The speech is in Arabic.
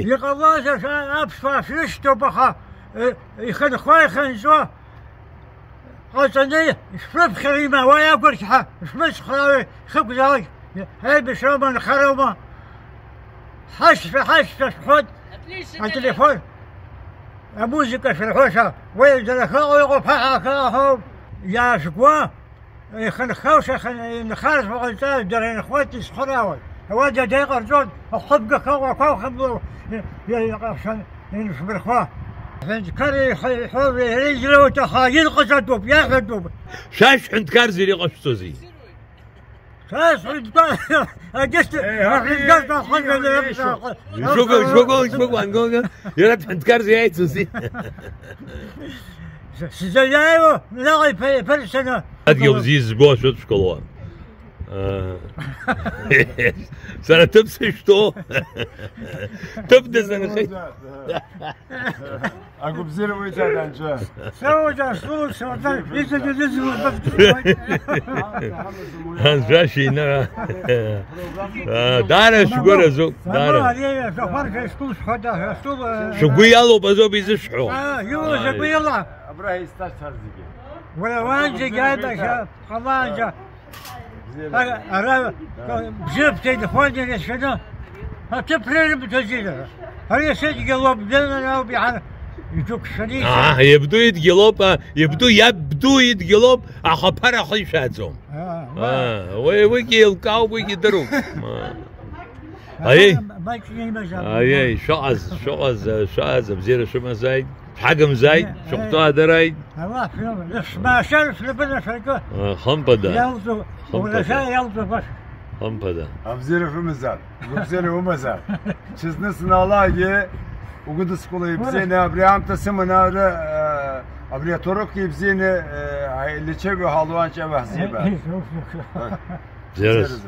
يقضاش أبصفى فلشتو بخا يخن خواي خنزو قصدي شرب خريمة ويا قرشها شمس خلاوي خب زاوي هاي بشرب خرومة حش خد التليفون الموسيقى في الحوشة ويزل خاوي وقفها كاهو يا شقوا يخن خوشة خن خارج وقلتها درين اخواتي سخراوي واجه دقيقة رجل أخبق كوا خبوا عشان ينشب الخوا عند كاري حوي رجله وتخايل قصدوب يا خدوب شاش عند كارزي اللي قشتوزي شاش عند كار أجست شو عنقوق يا ريت عند كارزي هاي توزي سجايو لا فرسنا هذا وزيز بوش وتشكلوا سنة تبسي شتو تبدأ سنة خي أقول بزير ويجاد عنجا سوى جاسوس سوى يسجل عنجا شينا دارا شكورا زو دارا شو يالو بزو بيزشحو يو شو يلا أبراه يستاش ترزيكي ولا وانجا قاعدة خلانجا أنا جبت الفوجي شنو هتبرر بتجيله هل يسجل قلب دلنا وبيعنا يجوك شديد يبدو يتقلب أخبر أخي شاتهم ويجي يلقاو ويجي دروك أي شعز بزير شو ما زايد حقم زايد شقطها درايد ما شرف لبنا شركة خنبدا يلطف ولا شيء يلطف بس خنبدا أبزير في مزال بزير هو مزال شزنا سنالاجي وقدس قولي بزينة أبريام تسمنا أبريا طرق يبزينة اللي تشبه حلوان شبه زيبا زيرس